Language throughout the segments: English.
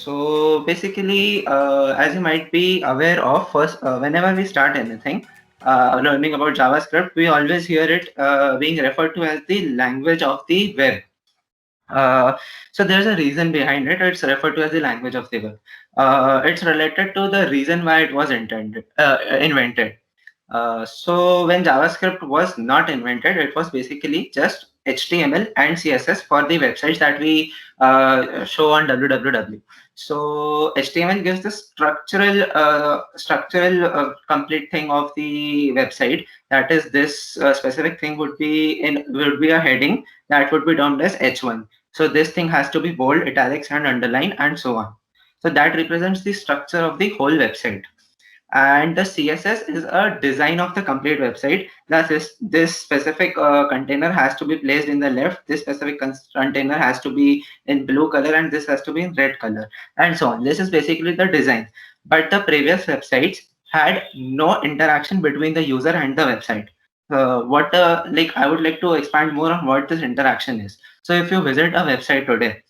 So basically, as you might be aware of, first, whenever we start anything, learning about JavaScript, we always hear it being referred to as the language of the web. Uh, so there's a reason behind it. It's referred to as the language of the web. It's related to the reason why it was invented. So when JavaScript was not invented, it was basically just HTML and CSS for the websites that we show on www. So HTML gives the structural complete thing of the website. That is, this specific thing would be a heading that would be termed as H1. So this thing has to be bold, italics, and underline, and so on. So that represents the structure of the whole website, and the CSS is a design of the complete website. Thus, this specific container has to be placed in the left, this specific container has to be in blue color, and this has to be in red color, and so on. This is basically the design. But the previous websites had no interaction between the user and the website. What like I would like to expand more on what this interaction is. So if you visit a website today,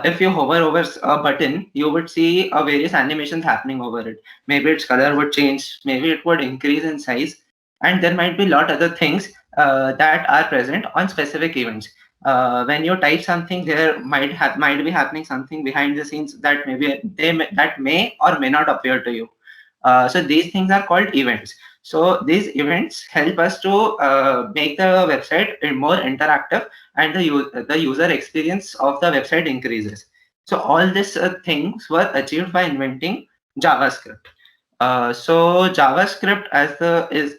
if you hover over a button, you would see various animations happening over it. Maybe its color would change, maybe it would increase in size, and there might be a lot other things that are present on specific events. When you type something, there might be happening something behind the scenes that that may or may not appear to you. So these things are called events. So these events help us to make the website more interactive, and the user experience of the website increases. So all these things were achieved by inventing JavaScript. So JavaScript is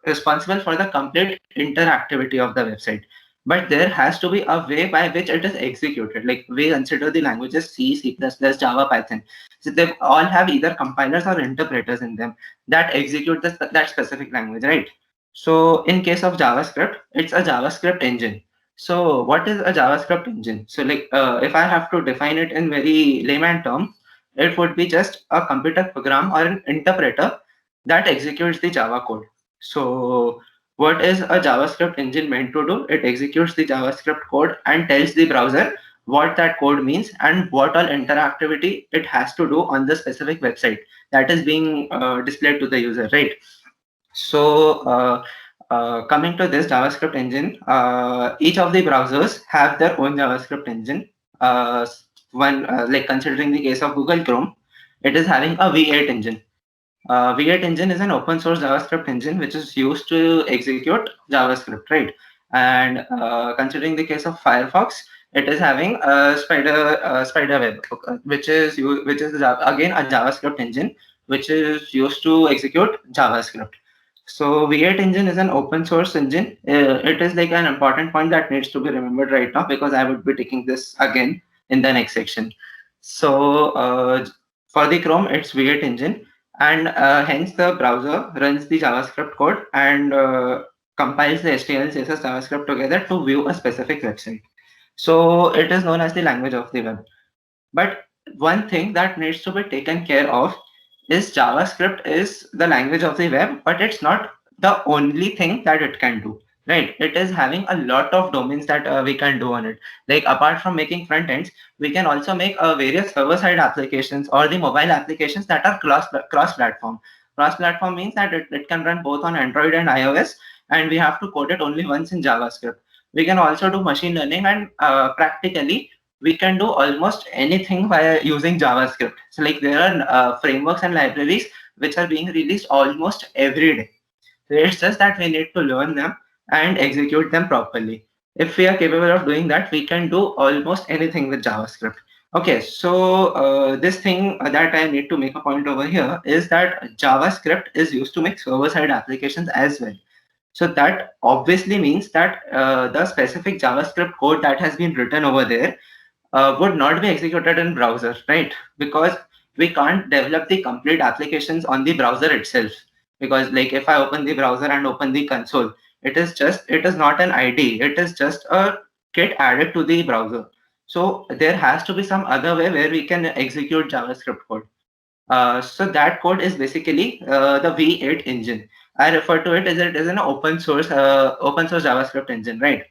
responsible for the complete interactivity of the website. But there has to be a way by which it is executed. Like, we consider the languages C, C++, Java, Python. So they all have either compilers or interpreters in them that execute that specific language, right? So in case of JavaScript, it's a JavaScript engine. So what is a JavaScript engine? So like, if I have to define it in very layman term, it would be just a computer program or an interpreter that executes the Java code. So what is a JavaScript engine meant to do? It executes the JavaScript code and tells the browser what that code means and what all interactivity it has to do on the specific website that is being displayed to the user, right? So coming to this JavaScript engine, each of the browsers have their own JavaScript engine. Like, considering the case of Google Chrome, it is having a V8 engine. V8 engine is an open source JavaScript engine which is used to execute JavaScript, right? And considering the case of Firefox, it is having a Spiderweb, which is again a JavaScript engine which is used to execute JavaScript. So V8 engine is an open source engine. It is like an important point that needs to be remembered right now, because I would be taking this again in the next section. So for the Chrome, it's V8 engine, and hence the browser runs the JavaScript code and compiles the HTML, CSS, JavaScript together to view a specific website. So it is known as the language of the web. But one thing that needs to be taken care of is JavaScript is the language of the web, but it's not the only thing that it can do. Right? It is having a lot of domains that we can do on it. Like, apart from making front ends, we can also make various server-side applications or the mobile applications that are cross-platform. Cross-platform means that it can run both on Android and iOS, and we have to code it only once in JavaScript. We can also do machine learning, and practically we can do almost anything by using JavaScript. So like, there are frameworks and libraries which are being released almost every day. So it's just that we need to learn them and execute them properly. If we are capable of doing that, we can do almost anything with JavaScript. Okay, so this thing that I need to make a point over here is that JavaScript is used to make server-side applications as well. So that obviously means that the specific JavaScript code that has been written over there would not be executed in browser, right? Because we can't develop the complete applications on the browser itself. Because like, if I open the browser and open the console, it is not an ID. It is just a kit added to the browser. So there has to be some other way where we can execute JavaScript code. So that code is basically the V8 engine. I refer to it as it is an open source JavaScript engine, right?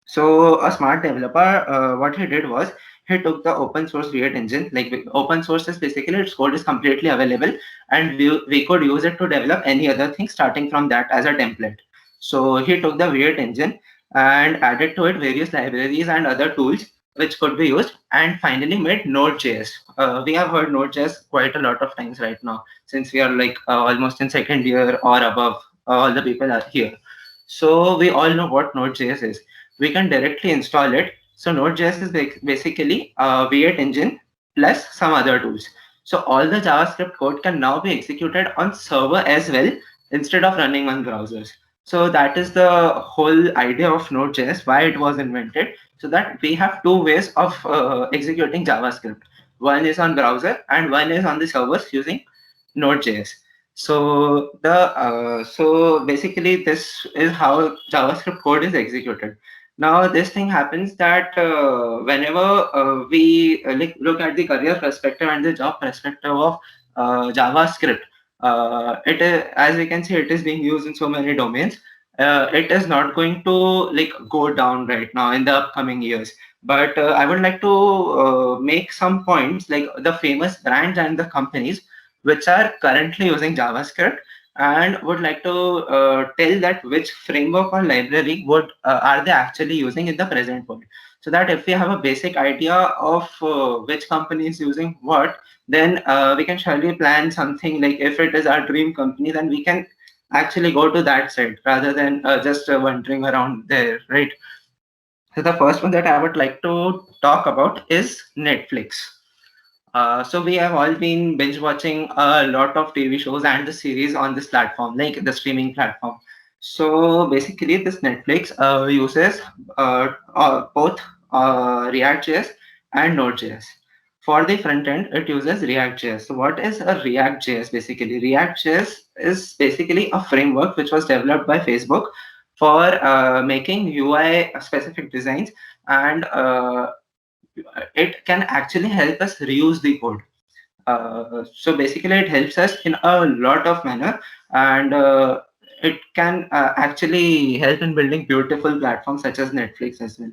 So a smart developer, what he did was he took the open source React engine. Like open source is basically its code is completely available, and we could use it to develop any other thing starting from that as a template. So he took the React engine and added to it various libraries and other tools which could be used, and finally made Node.js. We have heard Node.js quite a lot of times right now, since we are like almost in second year or above. All the people are here, so we all know what Node.js is. We can directly install it. So Node.js is basically a V8 engine plus some other tools. So all the JavaScript code can now be executed on server as well instead of running on browsers. So that is the whole idea of Node.js, why it was invented, so that we have two ways of executing JavaScript. One is on browser and one is on the servers using Node.js. So basically this is how JavaScript code is executed. Now this thing happens that whenever we like look at the career perspective and the job perspective of JavaScript, it is, as we can see, it is being used in so many domains. It is not going to like go down right now in the upcoming years. But I would like to make some points, like the famous brands and the companies which are currently using JavaScript, and would like to tell that which framework or library would are they actually using in the present world, so that if we have a basic idea of which company is using what, then we can surely plan something. Like if it is our dream company, then we can actually go to that side rather than just wandering around there, right? So the first one that I would like to talk about is Netflix. So we have all been binge watching a lot of TV shows and the series on this platform, like the streaming platform. So basically, this Netflix uses both React.js and Node.js. For the front end, it uses React.js. So what is a React.js basically? React.js is basically a framework which was developed by Facebook for making UI specific designs, and it can actually help us reuse the code. So basically, it helps us in a lot of manner, and it can actually help in building beautiful platforms such as Netflix as well.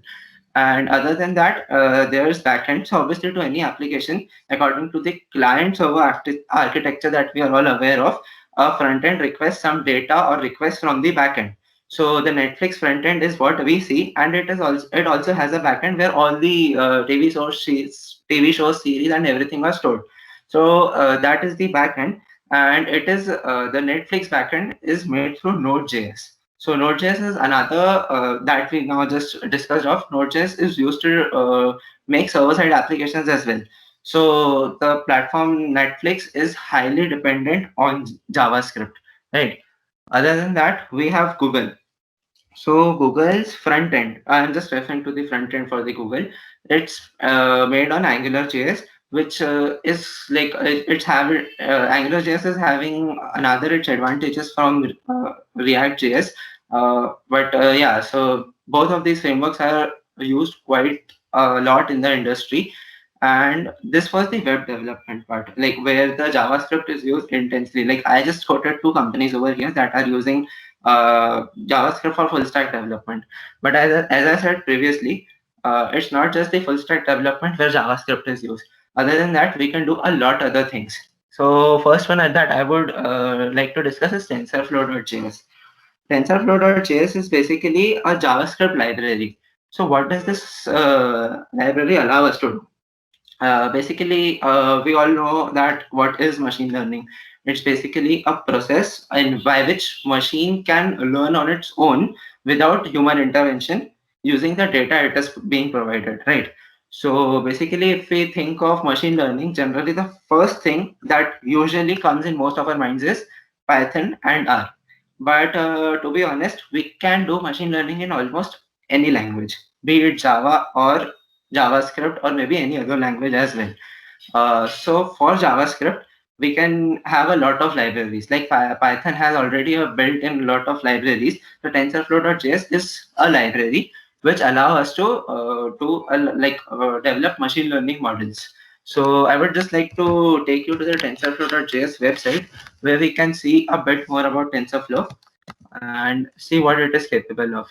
And other than that, there's backend. So obviously, to any application, according to the client server architecture that we are all aware of, a front end requests some data or requests from the backend. So the Netflix front end is what we see, and it also has a backend where all the TV shows, series, and everything are stored. So that is the backend, and it is the Netflix backend is made through Node.js. So Node.js is another that we now just discussed of. Node.js is used to make server-side applications as well. So the platform Netflix is highly dependent on JavaScript, right? Other than that, we have Google. So Google's front end, I'm just referring to the front end for the Google. It's made on AngularJS, which is like it's having AngularJS is having another its advantages from React.js. But yeah, so both of these frameworks are used quite a lot in the industry. And this was the web development part, like where the JavaScript is used intensely. Like I just quoted two companies over here that are using JavaScript for full stack development. But as I said previously, it's not just the full stack development where JavaScript is used. Other than that, we can do a lot other things. So first one at that I would like to discuss is TensorFlow.js. TensorFlow.js is basically a JavaScript library. So what does this library allow us to do? Basically, we all know that what is machine learning. It's basically a process in by which machine can learn on its own without human intervention using the data it is being provided, right? So basically, if we think of machine learning, generally the first thing that usually comes in most of our minds is Python and R. But to be honest, we can do machine learning in almost any language, be it Java or JavaScript or maybe any other language as well. So for JavaScript, we can have a lot of libraries. Like Python has already a built-in lot of libraries. So TensorFlow.js is a library which allow us to develop machine learning models. So I would just like to take you to the TensorFlow.js website where we can see a bit more about TensorFlow and see what it is capable of.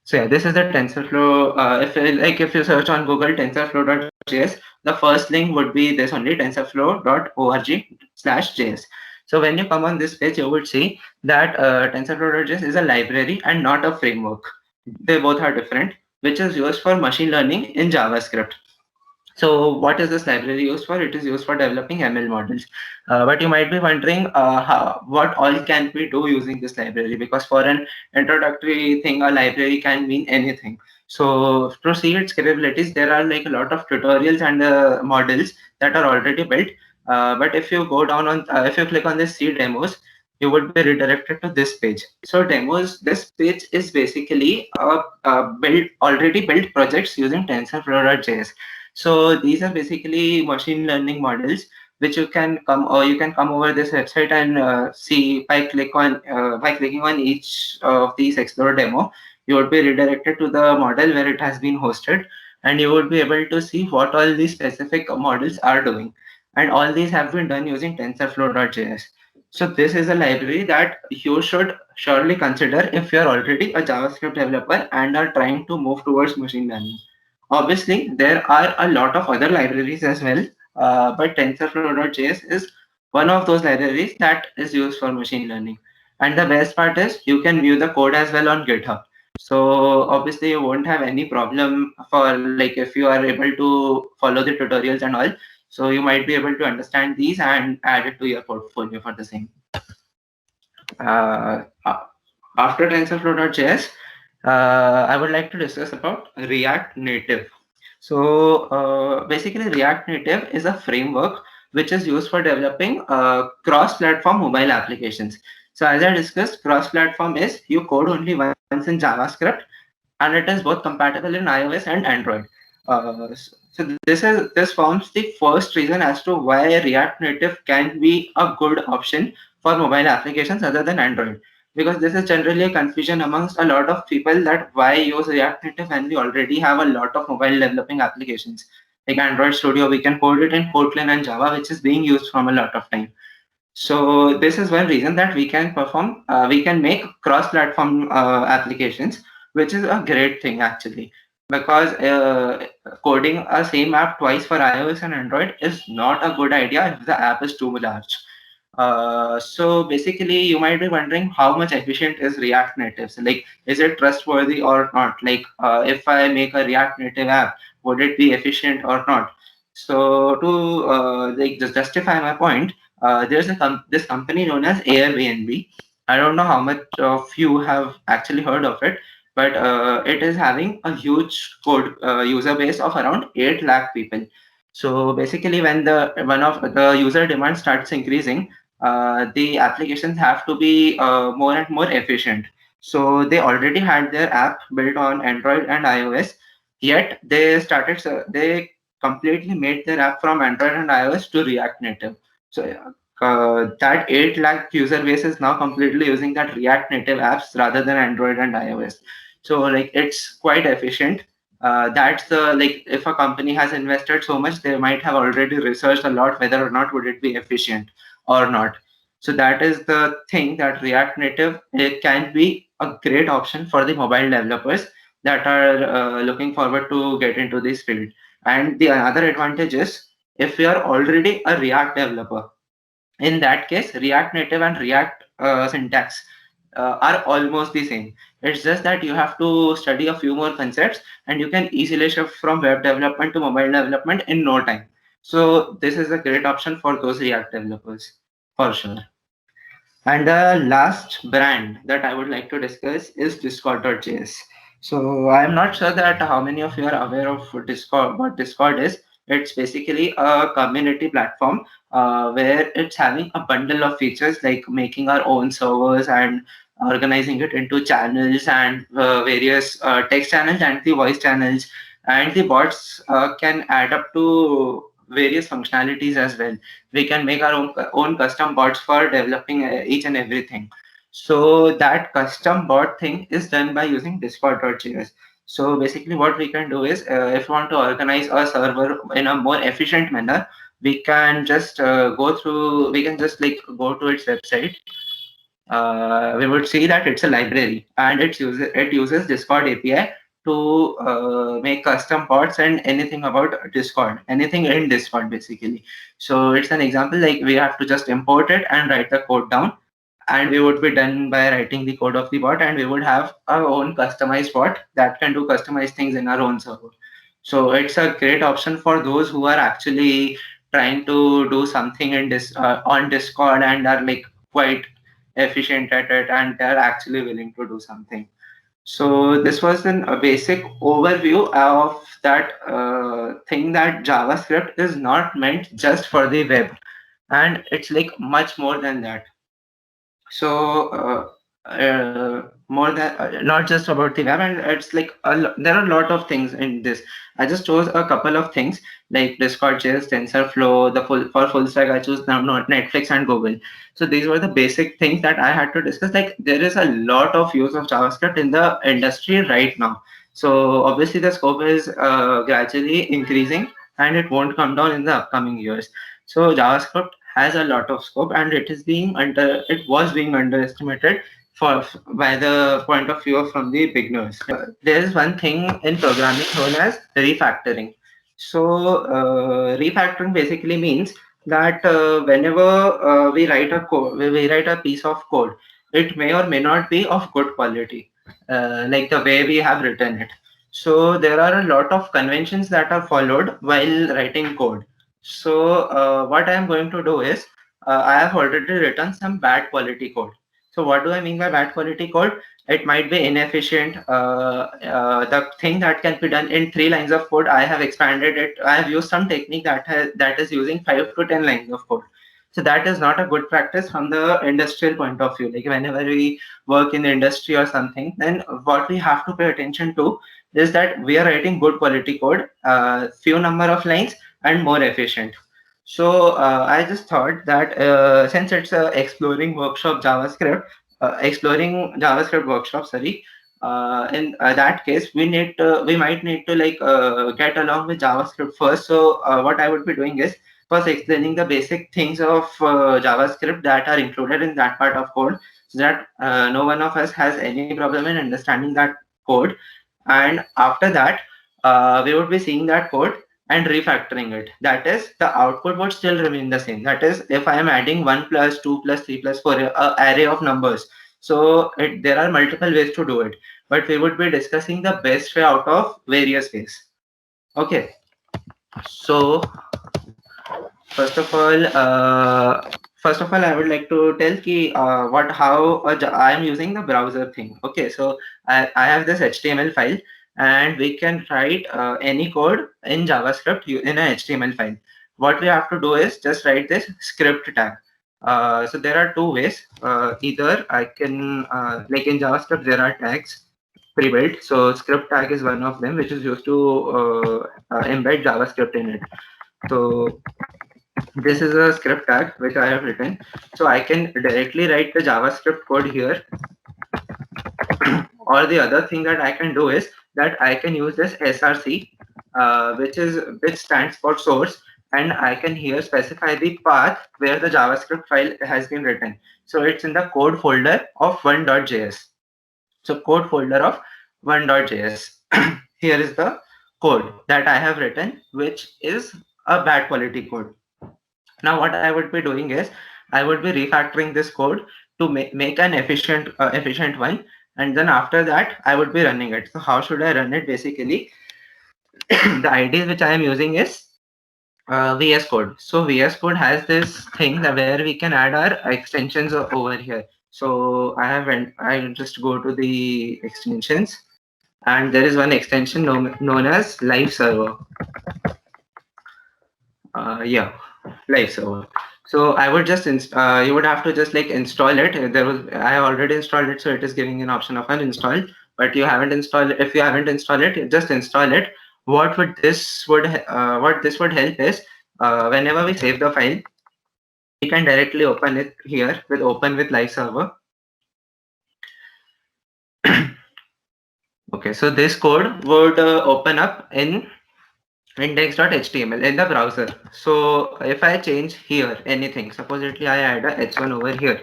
So yeah, this is the TensorFlow. If you search on Google TensorFlow.js, the first link would be this only, TensorFlow.org/js. So when you come on this page, you would see that TensorFlow.js is a library and not a framework. They both are different, which is used for machine learning in JavaScript. So what is this library used for? It is used for developing ML models. But you might be wondering what all can we do using this library? Because for an introductory thing, a library can mean anything. So to see its capabilities, there are like a lot of tutorials and models that are already built. But if you go down on, if you click on this see demos, you would be redirected to this page. So demos, this page is basically already built projects using TensorFlow.js. So these are basically machine learning models which you can come over this website and see by clicking on each of these explore demo, you would be redirected to the model where it has been hosted, and you would be able to see what all these specific models are doing. And all these have been done using TensorFlow.js. So this is a library that you should surely consider if you're already a JavaScript developer and are trying to move towards machine learning. Obviously, there are a lot of other libraries as well, but TensorFlow.js is one of those libraries that is used for machine learning. And the best part is you can view the code as well on GitHub. So obviously you won't have any problem for like if you are able to follow the tutorials and all. So you might be able to understand these and add it to your portfolio for the same. Uh, After TensorFlow.js, I would like to discuss about React Native. So basically, React Native is a framework which is used for developing cross-platform mobile applications. So as I discussed, cross-platform is you code only once in JavaScript, and it is both compatible in iOS and Android. So this forms the first reason as to why React Native can be a good option for mobile applications other than Android, because this is generally a confusion amongst a lot of people that why use React Native when we already have a lot of mobile developing applications like Android Studio. We can code it in Kotlin and Java, which is being used from a lot of time. So this is one reason that we can make cross-platform applications, which is a great thing actually, because coding a same app twice for iOS and Android is not a good idea if the app is too large. So basically, you might be wondering how much efficient is React Native? So like, is it trustworthy or not? Like, if I make a React Native app, would it be efficient or not? So to like just justify my point, there's this company known as Airbnb. I don't know how much of you have actually heard of it, but it is having a huge code user base of around 8 lakh people. So basically, when the one of the user demand starts increasing, the applications have to be more and more efficient. So they already had their app built on Android and iOS, yet they completely made their app from Android and iOS to React Native. So that 8 lakh user base is now completely using that React Native apps rather than Android and iOS. So like it's quite efficient. That's the like if a company has invested so much, they might have already researched a lot whether or not would it be efficient or not. So that is the thing that React Native, it can be a great option for the mobile developers that are looking forward to get into this field. And the other advantage is if you are already a React developer, in that case, React Native and React syntax are almost the same. It's just that you have to study a few more concepts and you can easily shift from web development to mobile development in no time. So this is a great option for those React developers for sure. And the last brand that I would like to discuss is Discord.js. So I'm not sure that how many of you are aware of Discord. What Discord is? It's basically a community platform where it's having a bundle of features like making our own servers and organizing it into channels and various text channels and the voice channels. And the bots can add up to various functionalities as well. We can make our own custom bots for developing each and everything. So that custom bot thing is done by using Discord.js. So basically what we can do is if we want to organize a server in a more efficient manner, we can just we can just like go to its website we would see that it's a library, and it uses Discord API to make custom pods and anything about Discord, anything in Discord basically. So it's an example, like we have to just import it and write the code down, and we would be done by writing the code of the bot, and we would have our own customized bot that can do customized things in our own server. So it's a great option for those who are actually trying to do something in this on Discord and are like quite efficient at it, and they're actually willing to do something. So this was a basic overview of that thing, that JavaScript is not meant just for the web, and it's like much more than that. So more than not just about the web, and it's like there are a lot of things in this. I just chose a couple of things like Discord, JS, TensorFlow. The full for full stack, I choose now not Netflix and Google. So these were the basic things that I had to discuss. Like there is a lot of use of JavaScript in the industry right now. So obviously the scope is gradually increasing, and it won't come down in the upcoming years. So JavaScript has a lot of scope, and it was being underestimated for by the point of view from the beginners. There is one thing in programming known as refactoring. So refactoring basically means that whenever we write a piece of code, it may or may not be of good quality, like the way we have written it. So there are a lot of conventions that are followed while writing code. So what I am going to do is I have already written some bad quality code. So what do I mean by bad quality code? It might be inefficient. The thing that can be done in 3 lines of code, I have expanded it. I have used some technique that is using 5 to 10 lines of code. So that is not a good practice from the industrial point of view. Like whenever we work in the industry or something, then what we have to pay attention to is that we are writing good quality code, few number of lines, and more efficient. So I just thought that since it's a exploring JavaScript workshop, sorry. In that case, we might need to like get along with JavaScript first. So what I would be doing is first explaining the basic things of JavaScript that are included in that part of code, so that no one of us has any problem in understanding that code. And after that, we would be seeing that code and refactoring it. That is, the output would still remain the same. That is, if I am adding 1 plus 2 plus 3 plus 4, array of numbers, so there are multiple ways to do it, but we would be discussing the best way out of various ways. Okay, so first of all, I would like to tell ki how I am using the browser thing. Okay, so I have this HTML file, and we can write any code in JavaScript in a HTML file. What we have to do is just write this script tag. So there are two ways. Either I can like in JavaScript there are tags pre-built. So script tag is one of them, which is used to embed JavaScript in it. So this is a script tag which I have written. So I can directly write the JavaScript code here. Or the other thing that I can do is that I can use this src, which stands for source, and I can here specify the path where the JavaScript file has been written. So it's in the code folder of 1.js. So code folder of 1.js. Here is the code that I have written, which is a bad quality code. Now what I would be doing is I would be refactoring this code to make an efficient one, and then after that I would be running it. So how should I run it? Basically, the idea which I am using is VS Code. So VS Code has this thing that where we can add our extensions over here. So I just go to the extensions, and there is one extension known as Live Server. Yeah, Live Server. So I would just you would have to just like install it. I have already installed it, so it is giving an option of uninstall. But you haven't installed. If you haven't installed it, just install it. What this would help is whenever we save the file, we can directly open it here with open with Live Server. Okay, so this code would open up in index.html in the browser. So if I change here anything, supposedly I add a h1 over here.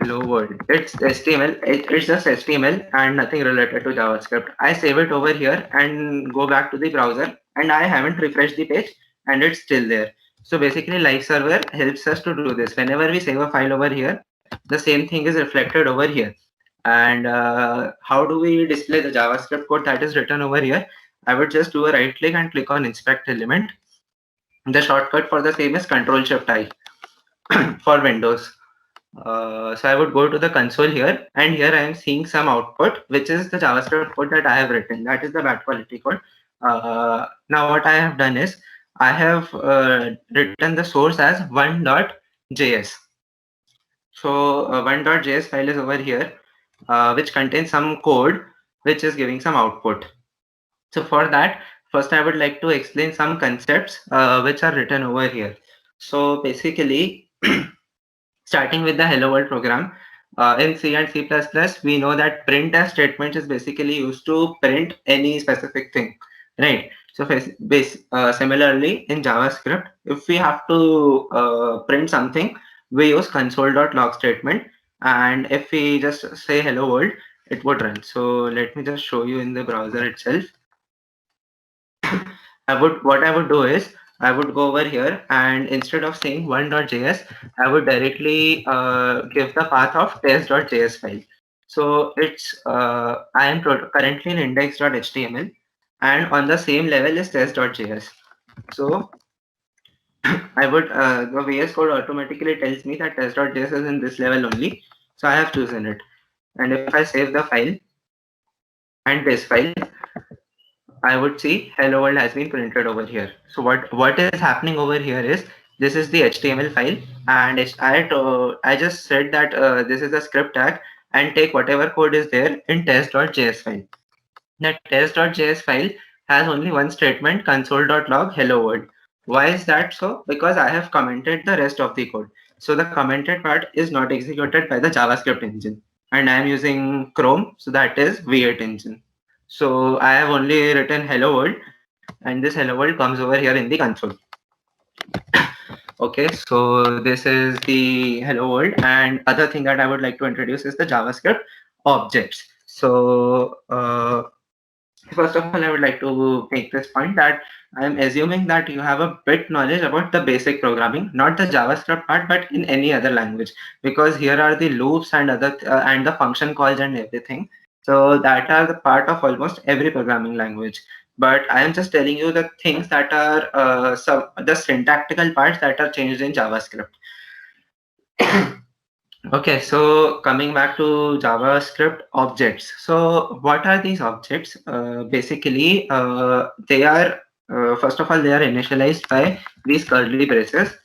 hello world. It's HTML. It's just HTML and nothing related to JavaScript. I save it over here and go back to the browser, and I haven't refreshed the page, and it's still there. So basically, live server helps us to do this. Whenever we save a file over here, the same thing is reflected over here. And how do we display the JavaScript code that is written over here? I would just do a right click and click on inspect element. The shortcut for the same is Control Shift I for Windows. So I would go to the console here, and here I am seeing some output, which is the JavaScript code that I have written. That is the bad quality code. Now what I have done is I have written the source as one.js. So 1.js file is over here, which contains some code which is giving some output. So for that, first I would like to explain some concepts which are written over here. So basically, starting with the hello world program, in C and C++, we know that printf statement is basically used to print any specific thing, right? So similarly in JavaScript, if we have to print something, we use console.log statement, and if we just say hello world, it would run. So let me just show you in the browser itself. What I would do is I would go over here, and instead of saying one.js, I would directly give the path of test.js file. So it's I am currently in index.html, and on the same level is test.js. So I would the VS Code automatically tells me that test.js is in this level only. So I have chosen it. And if I save the file and this file, I would see hello world has been printed over here. So what is happening over here is this is the HTML file, and I just said that this is a script tag, and take whatever code is there in test.js file. The test.js file has only one statement, console.log hello world. Why is that so? Because I have commented the rest of the code. So the commented part is not executed by the JavaScript engine, and I am using Chrome, so that is V8 engine. So I have only written hello world, and this hello world comes over here in the console. Okay, so this is the hello world, and other thing that I would like to introduce is the JavaScript objects. So first of all, I would like to make this point that I am assuming that you have a bit knowledge about the basic programming, not the JavaScript part, but in any other language, because here are the loops and other and the function calls and everything. So that are the part of almost every programming language. But I am just telling you the things that are the syntactical parts that are changed in JavaScript. Okay, so coming back to JavaScript objects. So what are these objects? Basically, they are, first of all, they are initialized by these curly braces.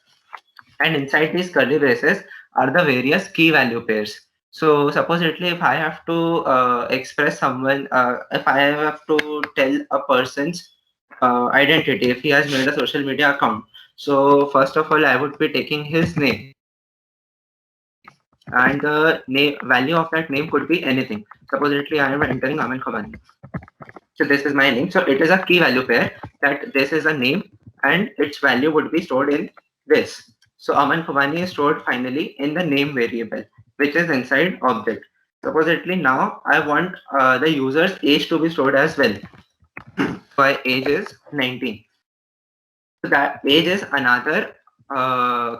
And inside these curly braces are the various key value pairs. So supposedly, if I have to express someone, if I have to tell a person's identity, if he has made a social media account. So first of all, I would be taking his name, and the name value of that name could be anything. Supposedly, I am entering Aman Khubani. So this is my name. So it is a key value pair that this is a name, and its value would be stored in this. So Aman Khubani is stored finally in the name variable, which is inside object. Supposedly now I want the user's age to be stored as well. My age is 19. So that age is another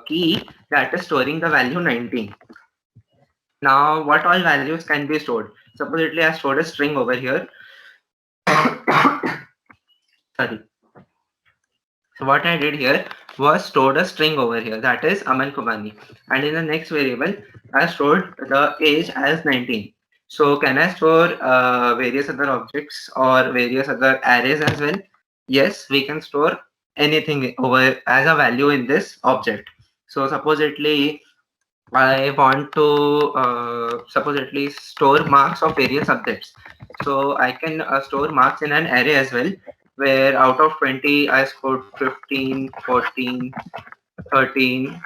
key that is storing the value 19. Now, what all values can be stored? Supposedly, I stored a string over here. Sorry. So what I did here was stored a string over here, that is Aman Khubani. And in the next variable, I stored the age as 19. So can I store various other objects or various other arrays as well? Yes, we can store anything over as a value in this object. So supposedly I want to supposedly store marks of various subjects. So I can store marks in an array as well, where out of 20, I scored 15, 14, 13,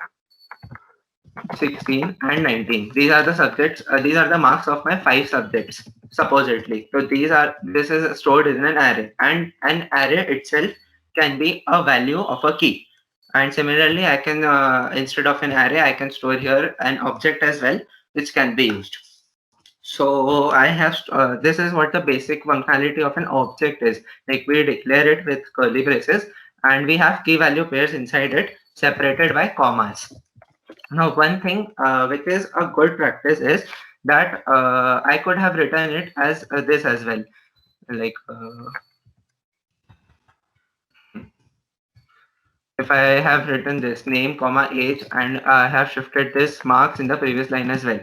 16, and 19. These are the subjects, these are the marks of my 5 subjects, supposedly. So this is stored in an array, and an array itself can be a value of a key. And similarly, I can, instead of an array, I can store here an object as well, which can be used. So I have this is what the basic functionality of an object is. Like we declare it with curly braces, and we have key value pairs inside it separated by commas. Now, one thing which is a good practice is that I could have written it as this as well. Like if I have written this name, comma, age, and I have shifted this marks in the previous line as well.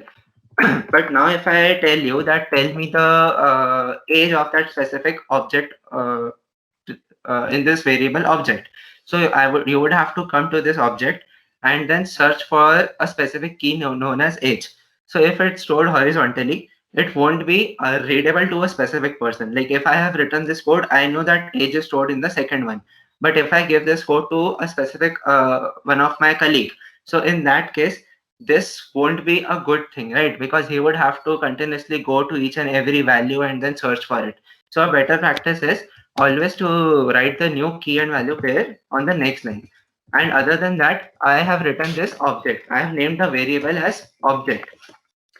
But now if I tell you that tell me the age of that specific object in this variable object. So you would have to come to this object and then search for a specific key known as age. So if it's stored horizontally, it won't be readable to a specific person. Like if I have written this code, I know that age is stored in the second one. But if I give this code to a specific one of my colleague, so in that case, this won't be a good thing, right? Because he would have to continuously go to each and every value and then search for it. So a better practice is always to write the new key and value pair on the next line. And other than that, I have written this object. I have named the variable as object.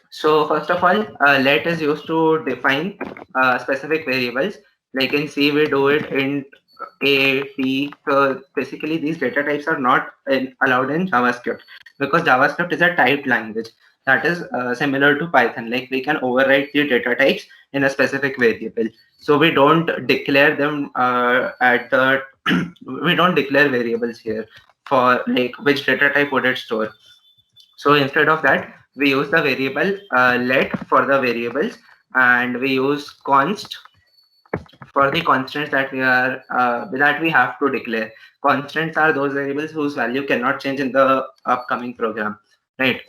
So first of all, let is used to define specific variables. Like in C, we do it in A, T. So basically, these data types are not allowed in JavaScript because JavaScript is a typed language that is similar to Python. Like we can override the data types in a specific variable. So we don't declare them at the we don't declare variables here for like which data type would it store. So instead of that, we use the variable let for the variables, and we use const for the constants that we have to declare. Constants are those variables whose value cannot change in the upcoming program, right?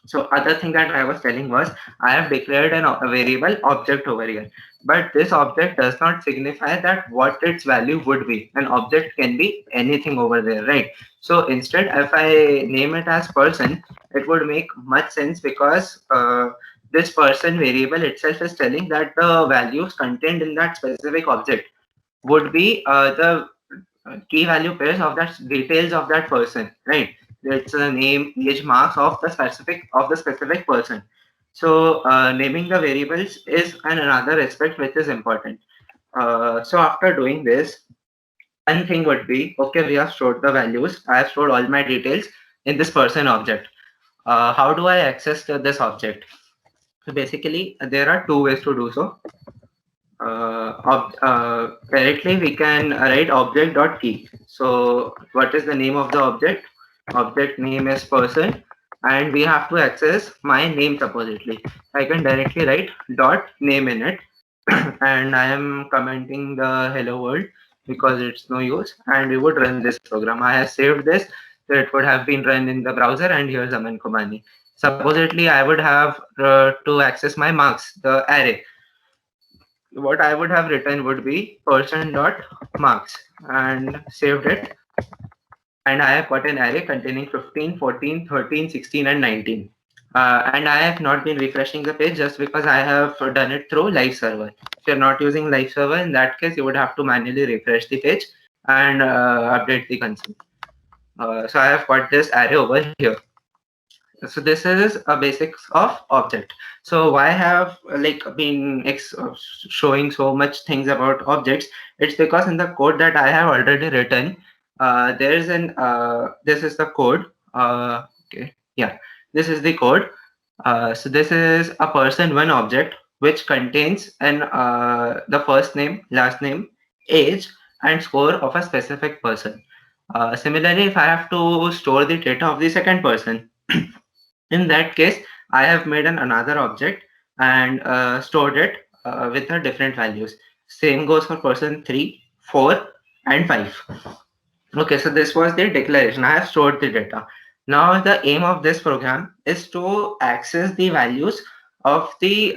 So other thing that I was telling was I have declared a variable object over here, but this object does not signify that what its value would be. An object can be anything over there, right? So instead, if I name it as person, it would make much sense because this person variable itself is telling that the values contained in that specific object would be the key value pairs of that details of that person, right? It's a name, age, marks of the specific person. So naming the variables is another aspect which is important. So after doing this, one thing would be okay. We have stored the values. I have stored all my details in this person object. How do I access this object? So basically, there are two ways to do so. Directly we can write object.key. So what is the name of the object? Object name is person, and we have to access my name supposedly. I can directly write dot name in it, and I am commenting the hello world because it's no use, and we would run this program. I have saved this, so it would have been run in the browser, and here's Aman Khubani. Supposedly, I would have to access my marks, the array. What I would have written would be person.marks and saved it. And I have got an array containing 15, 14, 13, 16, and 19. And I have not been refreshing the page just because I have done it through live server. If you're not using live server, in that case, you would have to manually refresh the page and update the console. So I have got this array over here. So this is a basics of object. So why have like been showing so much things about objects? It's because in the code that I have already written, there is an this is the code. Okay, yeah, this is the code. So this is a person one object which contains an the first name, last name, age, and score of a specific person. Similarly, if I have to store the data of the second person, in that case, I have made another object and stored it with the different values. Same goes for person 3, 4, and 5. Okay, so this was the declaration. I have stored the data. Now the aim of this program is to access the values of the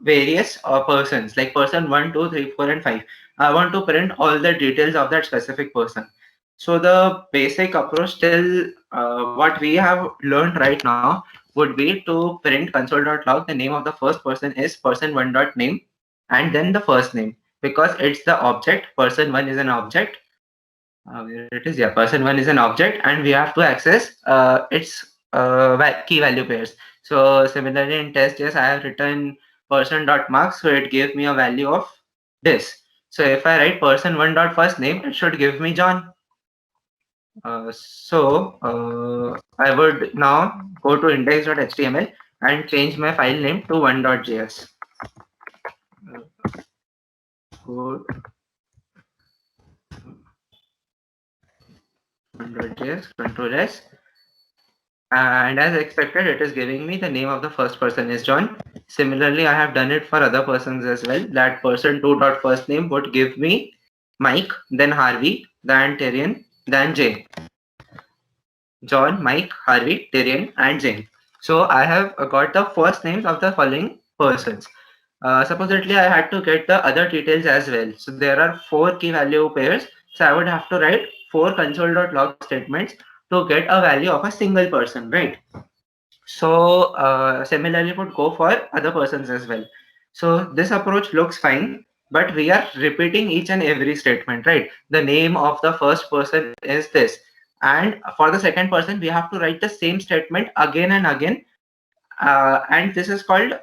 various persons, like person 1, 2, 3, 4, and 5. I want to print all the details of that specific person. So the basic approach till what we have learned right now would be to print console.log. The name of the first person is person1.name and then the first name because it's the object. Person1 is an object. Where it is, yeah, person1 is an object and we have to access its key value pairs. So similarly in test, yes, I have written person.marks, so it gave me a value of this. So if I write person1 dot first name, it should give me John. I would now go to index.html and change my file name to one.js. Code one.js, control S. And as expected, it is giving me the name of the first person is John. Similarly, I have done it for other persons as well. That person2 dot first name would give me Mike, then Harvey, then Tyrion, then Jane. John, Mike, Harvey, Tyrion, and Jane. So I have got the first names of the following persons. Supposedly, I had to get the other details as well. So there are 4 key value pairs. So I would have to write 4 console.log statements to get a value of a single person, right? So similarly would go for other persons as well. So this approach looks fine, but we are repeating each and every statement, right? The name of the first person is this. And for the second person, we have to write the same statement again and again. And this is called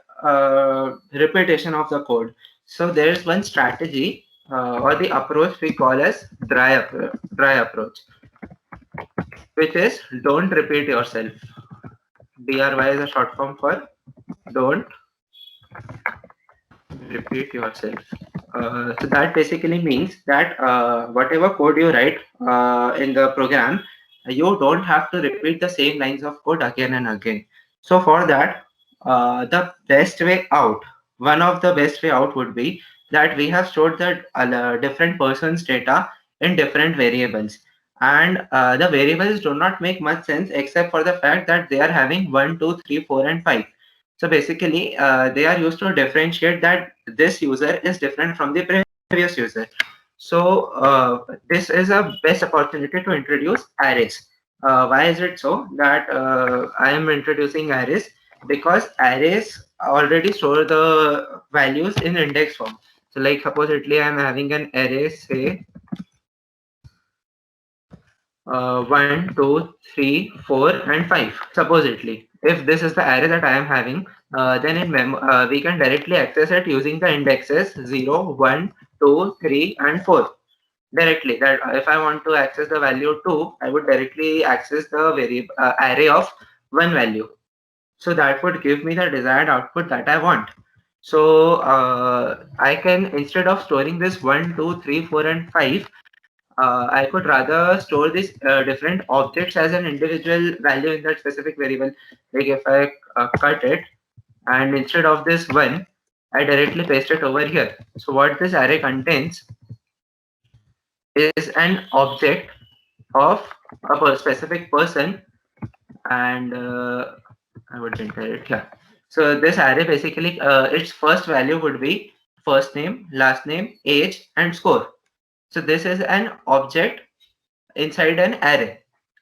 repetition of the code. So there is one strategy or the approach we call as dry approach, which is don't repeat yourself. DRY is a short form for don't repeat yourself. So that basically means that whatever code you write in the program, you don't have to repeat the same lines of code again and again. So for that, the best way out, one of the best way out would be that we have stored the different person's data in different variables. And the variables do not make much sense except for the fact that they are having 1, 2, 3, 4, and 5. So basically, they are used to differentiate that this user is different from the previous user. So this is a best opportunity to introduce arrays. Why is it so that I am introducing arrays? Because arrays already store the values in index form. So like supposedly I am having an array, say 1, 2, 3, 4, and 5. Supposedly, if this is the array that I am having, then we can directly access it using the indexes 0, 1, 2, 3, and 4 directly. That if I want to access the value 2, I would directly access the array of one value. So that would give me the desired output that I want. So I can, instead of storing this 1, 2, 3, 4, and 5, I could rather store these different objects as an individual value in that specific variable. Like if I cut it, and instead of this one, I directly paste it over here. So what this array contains is an object of a specific person, and I would enter it here. So this array basically, its first value would be first name, last name, age, and score. So this is an object inside an array.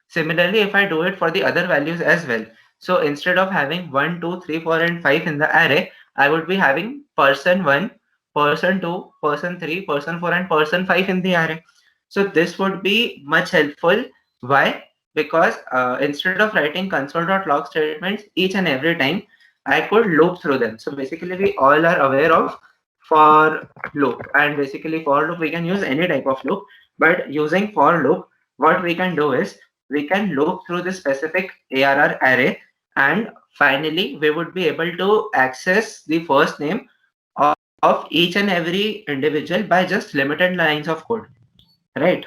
Similarly, if I do it for the other values as well, so instead of having 1, 2, 3, 4, and 5 in the array, I would be having person 1, person 2, person 3, person 4, and person 5 in the array. So this would be much helpful. Why? Because instead of writing console.log statements each and every time, I could loop through them. So basically, we all are aware of for loop, and basically for loop we can use any type of loop, but using for loop, what we can do is we can loop through this specific ARR array, and finally we would be able to access the first name of each and every individual by just limited lines of code, right?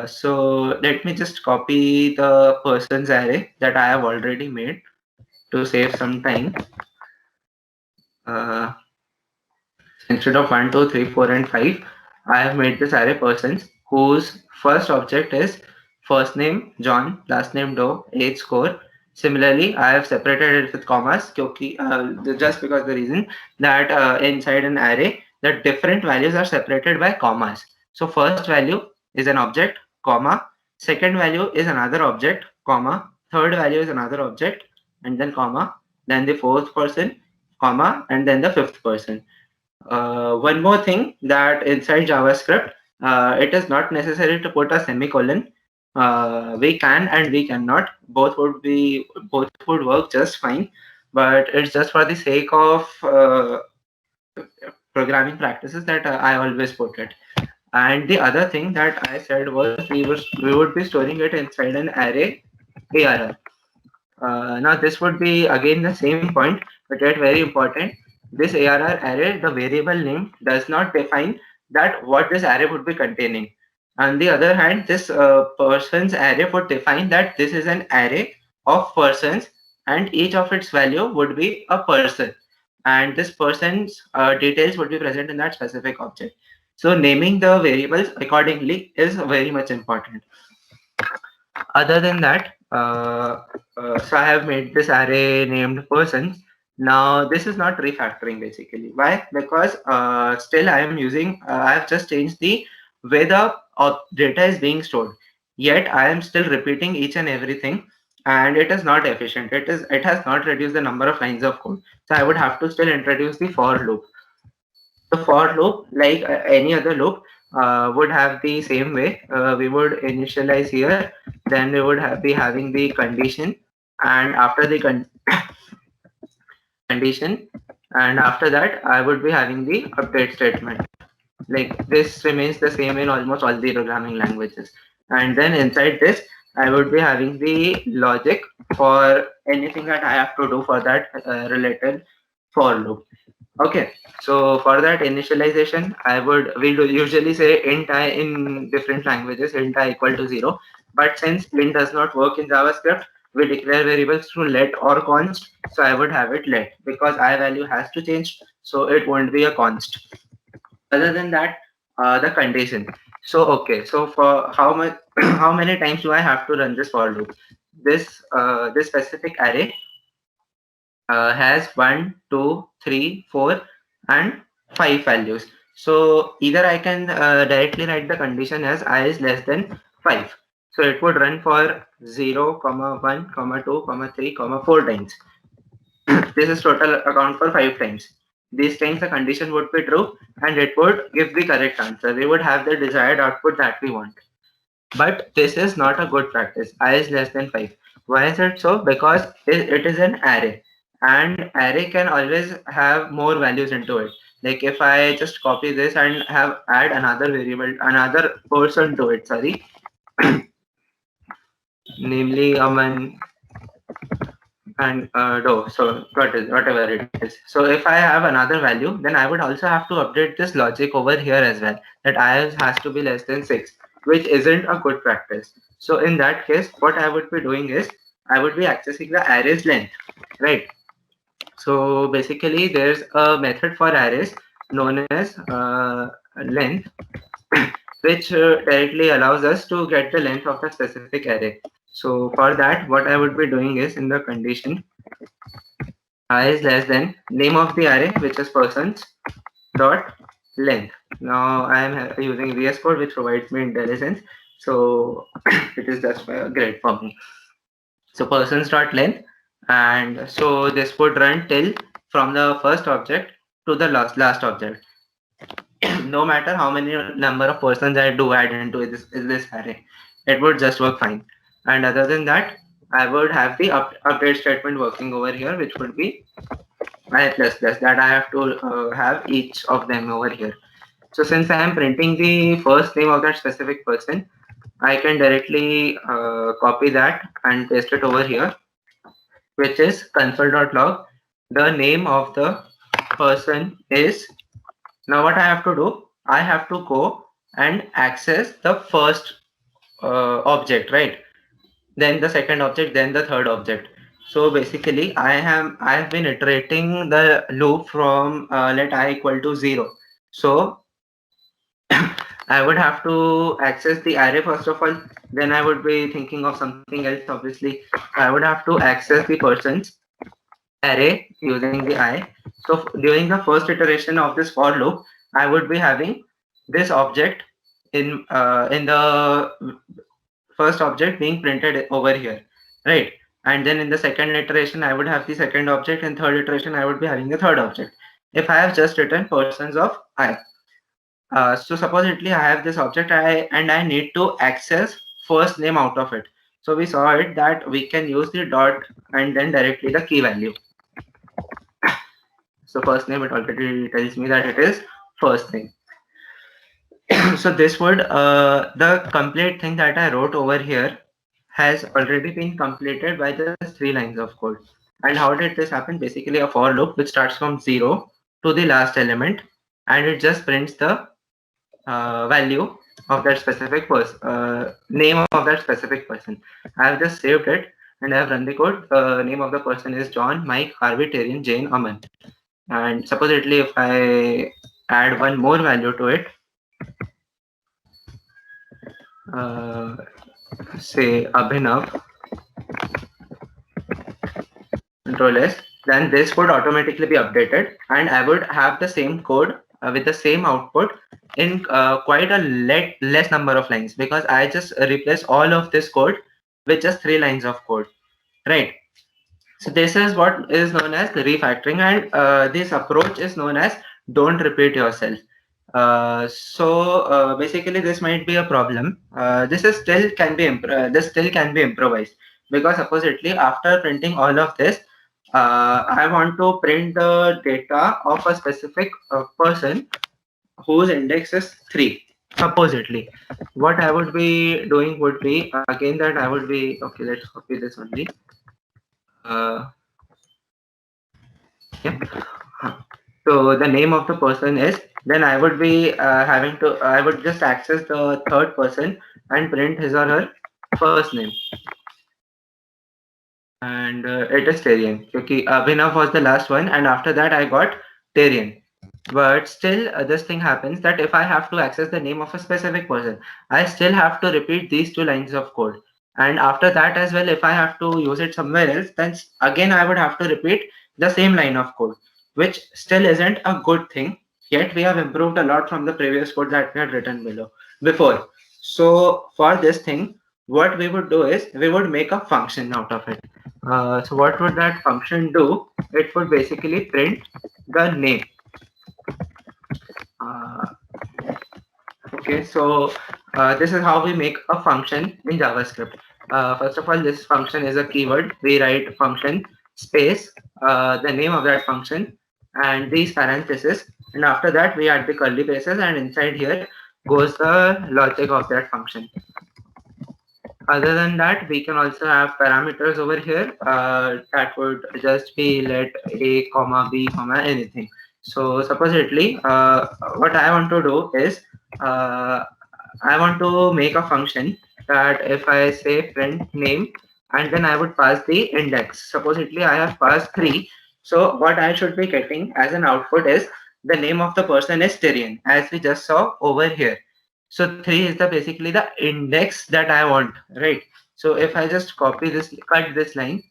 So let me just copy the persons array that I have already made to save some time. Uh, Instead of 1, 2, 3, 4, and 5, I have made this array persons whose first object is first name John, last name Doe, age score. Similarly, I have separated it with commas just because the reason that inside an array, the different values are separated by commas. So first value is an object, comma. Second value is another object, comma. Third value is another object, and then comma. Then the fourth person, comma, and then the fifth person. One more thing, that inside JavaScript, it is not necessary to put a semicolon. We can and we cannot. Both would work just fine, but it's just for the sake of programming practices that I always put it. And the other thing that I said was we would be storing it inside an array ARR. Now this would be again the same point, but yet very important. This ARR array, the variable name does not define that what this array would be containing. On the other hand, this person's array would define that this is an array of persons, and each of its value would be a person, and this person's details would be present in that specific object. So naming the variables accordingly is very much important. Other than that, so I have made this array named persons. Now this is not refactoring basically. Why? Because still I am using, I have just changed the way the data is being stored. Yet I am still repeating each and everything, and it is not efficient. It has not reduced the number of lines of code. So I would have to still introduce the for loop. The for loop, like any other loop, would have the same way. We would initialize here, then we would be having the condition, and after the condition, and after that, I would be having the update statement. Like this remains the same in almost all the programming languages. And then inside this, I would be having the logic for anything that I have to do for that related for loop. Okay, so for that initialization, we do usually say int I in different languages, int I equal to 0. But since int does not work in JavaScript, we declare variables to let or const. So I would have it let because I value has to change, so it won't be a const. Other than that, the condition. So okay, so for how much, how many times do I have to run this for loop? This specific array has 1, 2, 3, 4, and 5 values. So either I can directly write the condition as I is less than 5. So it would run for 0, comma 1, comma 2, comma 3, comma 4 times. This is total account for 5 times. These times the condition would be true and it would give the correct answer. We would have the desired output that we want. But this is not a good practice. I is less than 5. Why is it so? Because it is an array, and array can always have more values into it. Like if I just copy this and have add another variable, another person to it, sorry, namely Aman and do, so whatever it is. So if I have another value, then I would also have to update this logic over here as well, that I has to be less than 6, which isn't a good practice. So in that case, what I would be doing is I would be accessing the array's length, right? So basically there's a method for arrays known as length, which directly allows us to get the length of a specific array. So for that, what I would be doing is in the condition I is less than name of the array, which is persons, dot length. Now I am using VS Code, which provides me intelligence, so it is just great for me. So persons dot length, and so this would run till from the first object to the last object. No matter how many number of persons I do add into this array, it would just work fine. And other than that, I would have the update statement working over here, which would be I plus plus, that I have to have each of them over here. So since I am printing the first name of that specific person, I can directly copy that and paste it over here, which is console.log. The name of the person is, now what I have to do, I have to go and access the first object, right? Then the second object, then the third object. So basically I have been iterating the loop from let I equal to 0. So I would have to access the array first of all, then I would be thinking of something else. Obviously I would have to access the persons array using the I. So during the first iteration of this for loop, I would be having this object in the first object being printed over here, right? And then in the second iteration, I would have the second object, and third iteration, I would be having the third object. If I have just written persons of I, so supposedly I have this object I and I need to access first name out of it. So we saw it that we can use the dot and then directly the key value. So first name, it already tells me that it is first name. So this would the complete thing that I wrote over here has already been completed by just 3 lines of code. And how did this happen? Basically a for loop which starts from 0 to the last element, and it just prints the value of that specific person, name of that specific person. I have just saved it and I have run the code. Name of the person is John, Mike, Harvey, Tyrion, Jane, Aman. And supposedly if I add one more value to it, uh, say Abhinav, control S, then this would automatically be updated and I would have the same code with the same output in quite a less number of lines, because I just replace all of this code with just 3 lines of code, right? So this is what is known as the refactoring, and this approach is known as don't repeat yourself. Basically this might be a problem. This is still can be this still can be improvised, because supposedly after printing all of this, I want to print the data of a specific person whose index is 3. Supposedly, what I would be doing would be again that I would be okay. Let's copy this only. Uh, yeah. So the name of the person is, then I would be I would just access the third person and print his or her first name. And it is Tyrion. Okay, Abhinav was the last one, and after that I got Tyrion. But still, this thing happens that if I have to access the name of a specific person, I still have to repeat these 2 lines of code. And after that as well, if I have to use it somewhere else, then again I would have to repeat the same line of code, which still isn't a good thing. Yet we have improved a lot from the previous code that we had written before. So for this thing, what we would do is we would make a function out of it. So what would that function do? It would basically print the name. Uh, okay, so this is how we make a function in JavaScript. First of all, this function is a keyword. We write function space, the name of that function, and these parentheses. And after that, we add the curly braces, and inside here goes the logic of that function. Other than that, we can also have parameters over here that would just be let a comma b comma anything. So supposedly what I want to do is uh, I want to make a function that if I say print name and then I would pass the index. Supposedly I have passed 3. So what I should be getting as an output is the name of the person is Tyrion, as we just saw over here. So 3 is the basically the index that I want, right? So if I just copy this, cut this line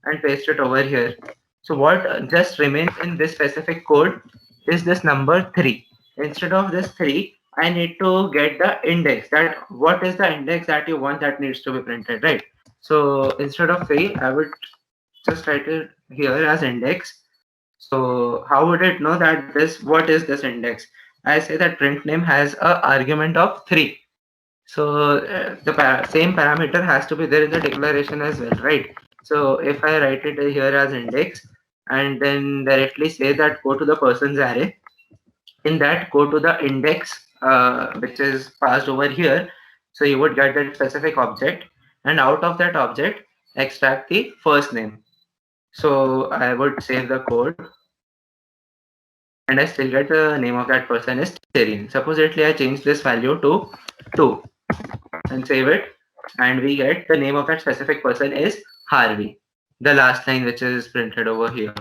and paste it over here. So what just remains in this specific code is this number 3. Instead of this 3, I need to get the index. That what is the index that you want that needs to be printed, right? So instead of 3, I would just write it here as index. So how would it know that what is this index? I say that print name has a argument of 3. So the same parameter has to be there in the declaration as well, right? So if I write it here as index and then directly say that go to the person's array, in that go to the index which is passed over here. So you would get that specific object, and out of that object extract the first name. So I would save the code and I still get the name of that person is Tyrion. Supposedly I change this value to 2 and save it, and we get the name of that specific person is Harvey, the last line which is printed over here.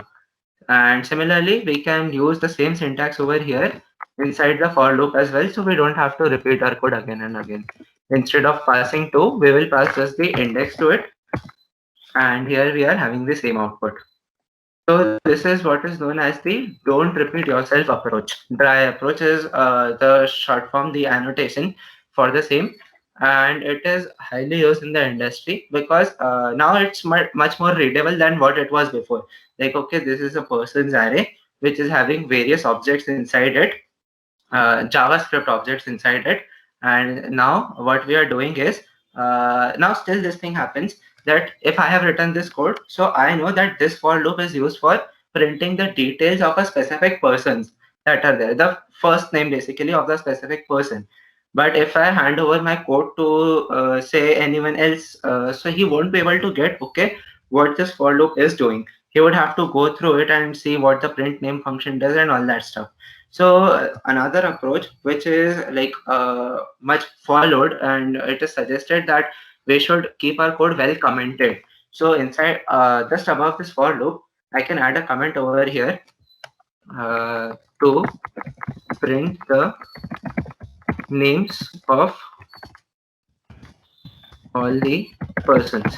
And similarly, we can use the same syntax over here inside the for loop as well, so we don't have to repeat our code again and again. Instead of passing 2, we will pass just the index to it, and here we are having the same output. So this is what is known as the don't repeat yourself approach. Dry approach is the short form, the annotation for the same, and it is highly used in the industry because now it's much more readable than what it was before. Like, okay, this is a person's array which is having various objects inside it, JavaScript objects inside it, and now what we are doing is Now still this thing happens that if I have written this code, so I know that this for loop is used for printing the details of a specific persons that are there, the first name basically of the specific person. But if I hand over my code to say anyone else, so he won't be able to get okay what this for loop is doing. He would have to go through it and see what the print name function does and all that stuff. So another approach which is like much followed, and it is suggested that we should keep our code well commented. So inside just above this for loop, I can add a comment over here to print the names of all the persons.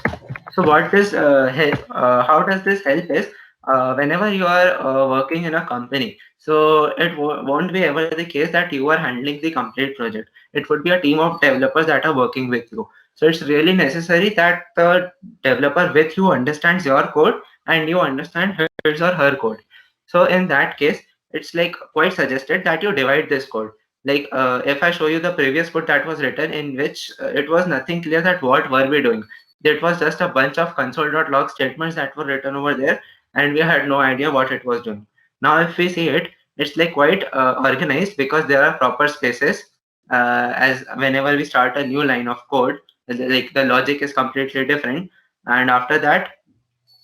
So what this how does this help is whenever you are working in a company, so it won't be ever the case that you are handling the complete project. It would be a team of developers that are working with you. So it's really necessary that the developer with you understands your code and you understand his or her code. So in that case, it's like quite suggested that you divide this code. Like if I show you the previous code that was written, in which it was nothing clear that what were we doing. It was just a bunch of console.log statements that were written over there, and we had no idea what it was doing. Now if we see it, it's like quite organized because there are proper spaces. As whenever we start a new line of code, like the logic is completely different, and after that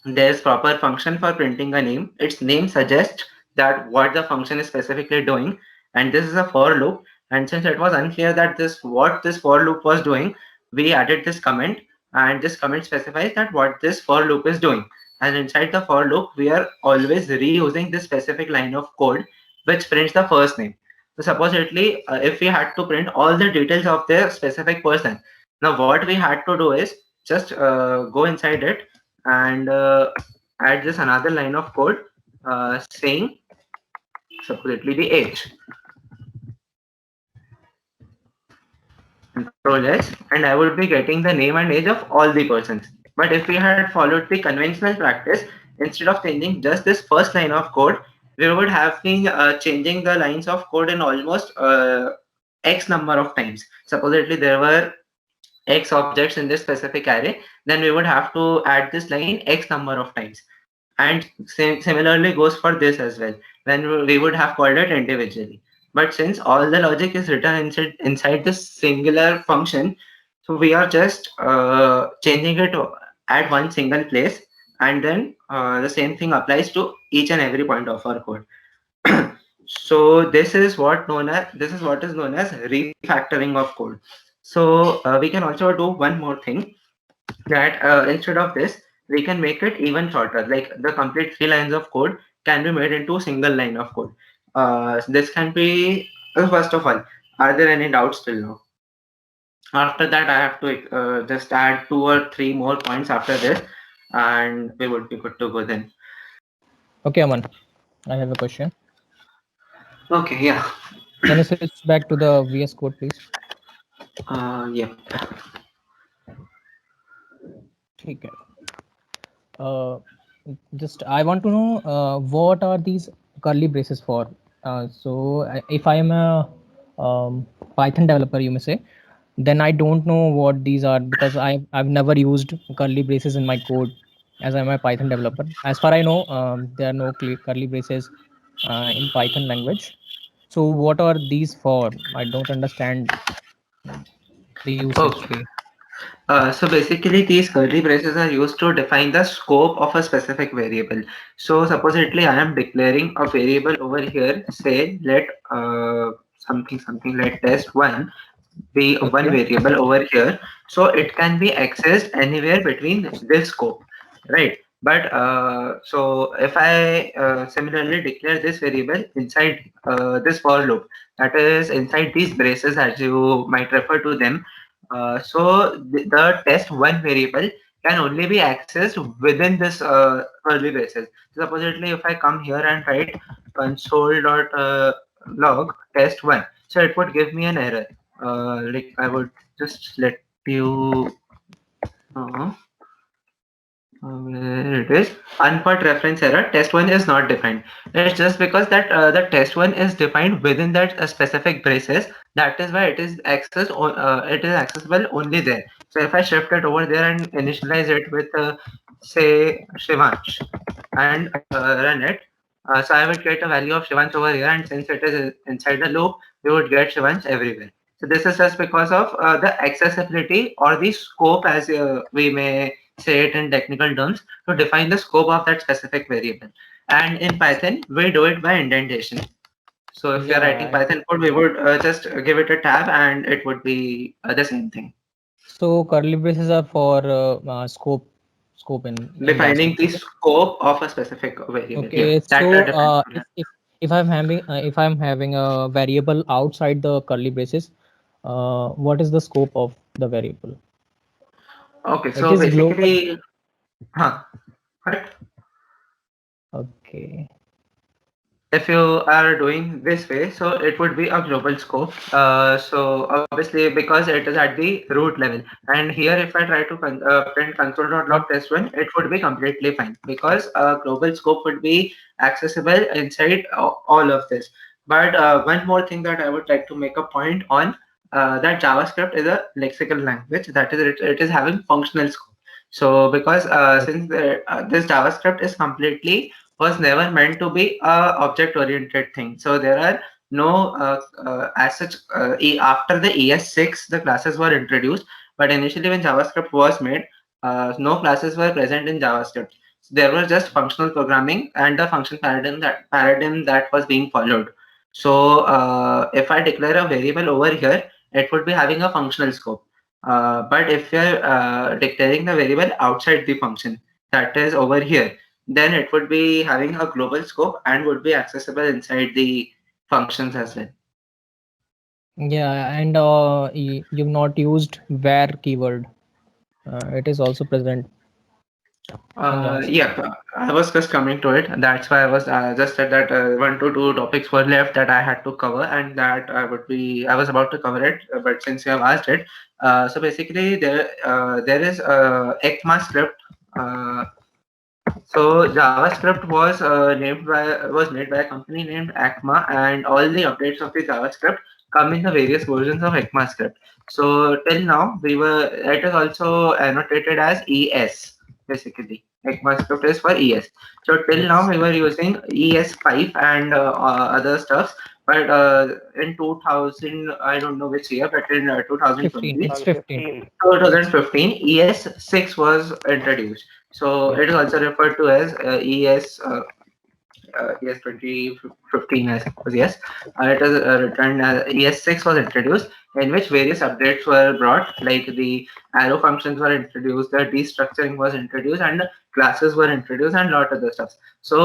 there's proper function for printing a name. Its name suggests that what the function is specifically doing, and this is a for loop. And since it was unclear that this what this for loop was doing, we added this comment, and this comment specifies that what this for loop is doing. And inside the for loop, we are always reusing this specific line of code, which prints the first name. So supposedly, if we had to print all the details of the specific person, now what we had to do is just go inside it and add this another line of code saying supposedly the age, control S, and I would be getting the name and age of all the persons. But if we had followed the conventional practice, instead of changing just this first line of code, we would have been changing the lines of code in almost x number of times. Supposedly there were x objects in this specific array, then we would have to add this line x number of times. And similarly goes for this as well, when we would have called it individually. But since all the logic is written inside this singular function, so we are just changing it at one single place, and then the same thing applies to each and every point of our code. So this is what is known as refactoring of code. So we can also do one more thing, that instead of this, we can make it even shorter. Like the complete 3 lines of code can be made into a single line of code. This can be first of all, are there any doubts till now? After that, I have to just add 2 or 3 more points after this, and we would be good to go then. Okay, Aman, I have a question. Okay, yeah. Can you switch back to the VS Code, please? Yep. Okay. Just I want to know what are these curly braces for? If I am a Python developer, you may say, then I don't know what these are because I've never used curly braces in my code as I'm a Python developer. As far I know, there are no curly braces in Python language. So what are these for? I don't understand the usage. Okay. So basically, these curly braces are used to define the scope of a specific variable. So supposedly, I am declaring a variable over here. Say let something let test1 be one Okay. variable over here. So it can be accessed anywhere between this scope, right? But so if I similarly declare this variable inside this for loop, that is inside these braces as you might refer to them. So the test1 variable can only be accessed within this curly braces. So supposedly, if I come here and write console.log test1, so it would give me an error. Like I would just let you know. Where it is unput reference error. Test one is not defined. It's just because that the test one is defined within that specific braces. That is why it is it is accessible only there. So if I shift it over there and initialize it with say Shivansh and run it, so I would get a value of Shivansh over here, and since it is inside the loop, we would get Shivansh everywhere. So this is just because of the accessibility or the scope, as we may say it in technical terms, to define the scope of that specific variable. And in Python, we do it by indentation. So if you're writing Yeah. Python code, we would just give it a tab and it would be the same thing. So curly braces are for scope in Defining JavaScript. the Okay. scope of a specific variable. Yeah, Okay. that So depends on that. if I'm having a variable outside the curly braces, what is the scope of the variable? Okay, It so is global. basically, huh, correct. Okay. If you are doing this way, so it would be a global scope. So obviously, because it is at the root level, and here if I try to print console.log But test one, it would be completely fine because a global scope would be accessible inside all of this. But one more thing that I would like to make a point on, that JavaScript is a lexical language, that is it is having functional scope. So because since this JavaScript is completely was never meant to be a object oriented thing, so there are no as such after the ES6 the classes were introduced, but initially when JavaScript was made, no classes were present in JavaScript. So there was just functional programming and the function paradigm that was being followed. So if I declare a variable over here, it would be having a functional scope. But if you're declaring the variable outside the function, that is over here, then it would be having a global scope and would be accessible inside the functions as well. yeah, and you've not used where keyword. It is also present in JavaScript. Yeah, I was just coming to it. That's why I was just said that one to two topics were left that I had to cover, and that I was about to cover it. But since you have asked it, so basically there is ECMAScript. Uh, So JavaScript was made by a company named Acma, and all the updates of the JavaScript come in the various versions of ECMAScript. So till now, it is also annotated as ES basically. ECMAScript is for ES. So till now Yes. we were using ES5 and other stuffs, but in 2000, I don't know which year, but in 15. 2020. It's 15. It's 2015, ES6 was introduced. So yeah. it is also referred to as ES 2015, I suppose. Yes, it is returned ES6 was introduced, in which various updates were brought, like the arrow functions were introduced, the destructuring was introduced, and classes were introduced, and lot of other stuff. So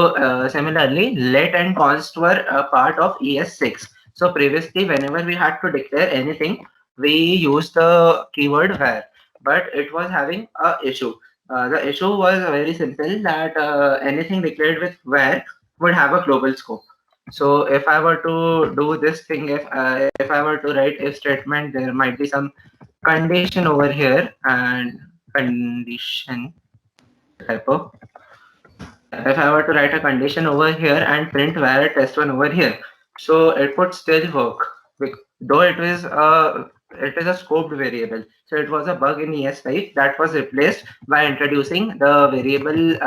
similarly, let and const were a part of ES6. So previously, whenever we had to declare anything, we used the keyword where, but it was having a issue. The issue was very simple, that anything declared with where would have a global scope. So if I were to do this thing, if I were to write a statement, there might be some condition over here and condition typo. Yeah, if I were to write a condition over here and print var test one over here, so it would still work. Though it is a scoped variable. So it was a bug in ES5 that was replaced by introducing the variable,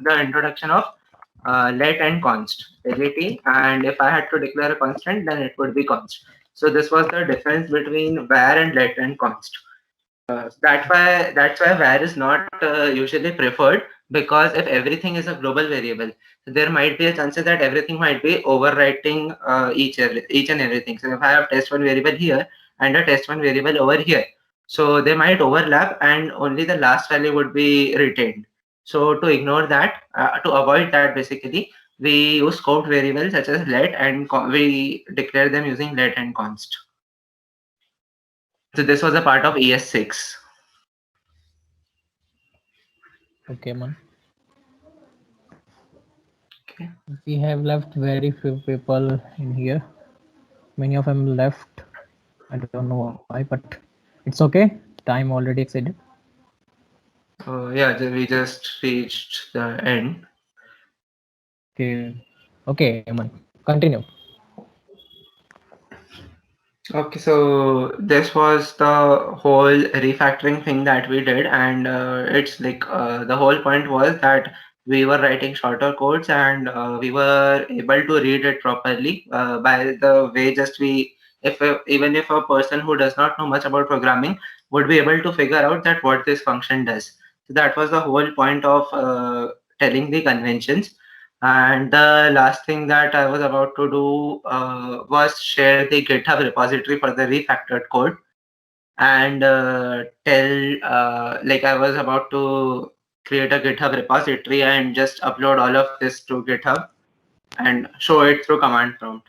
the introduction of let and const lit, and if I had to declare a constant, then it would be const. So this was the difference between var and let and const. That's why var is not usually preferred, because if everything is a global variable, there might be a chance that everything might be overwriting each and everything. So if I have test one variable here and a test one variable over here, so they might overlap and only the last value would be retained. So to ignore that, to avoid that, basically we use scoped variables such as let and we declare them using let and const. So this was a part of ES6. Okay, man. Okay. We have left very few people in here. Many of them left. I don't know why, but it's okay. Time already exceeded. Yeah, we just reached the end. Okay. Okay, Aman. Continue. Okay, so this was the whole refactoring thing that we did, and it's like the whole point was that we were writing shorter codes and we were able to read it properly by the way just we if even if a person who does not know much about programming would be able to figure out that what this function does. So that was the whole point of telling the conventions. And the last thing that I was about to do was share the GitHub repository for the refactored code and tell, like, I was about to create a GitHub repository and just upload all of this to GitHub and show it through command prompt.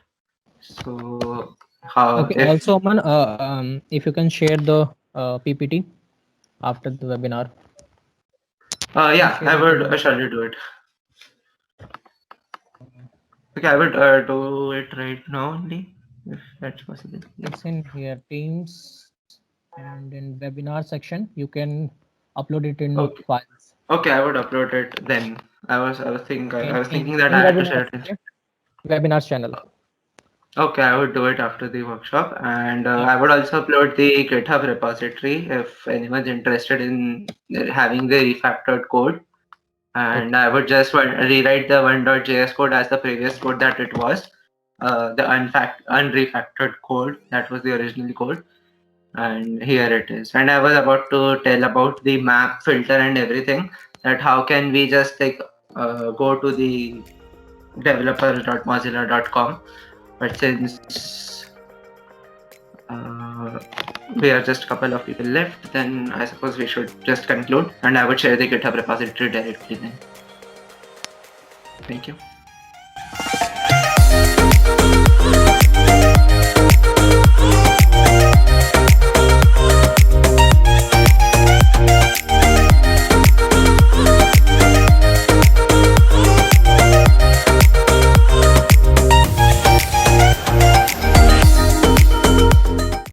So, how Okay. if Also, Aman, if you can share the PPT after the webinar, can you yeah, share I it in would the surely do it. Okay, I would do it right now only, if that's possible. Yeah. it's in here Teams and in webinar section you can upload it in Okay. files. Okay, I would upload it then. I was thinking that In I had to share webinars, it. okay? Webinars channel. Okay, I would do it after the workshop, and I would Yes. also upload the GitHub repository if anyone's interested in having the refactored code. And Okay. I would just rewrite the 1.js code as the previous code that it was, the unrefactored code that was the original code. And here it is. And I was about to tell about the map filter and everything. That how can we just like go to the developers.mozilla.com, but since uh, we are just a couple of people left, then I suppose we should just conclude, and I would share the GitHub repository directly then. Thank you.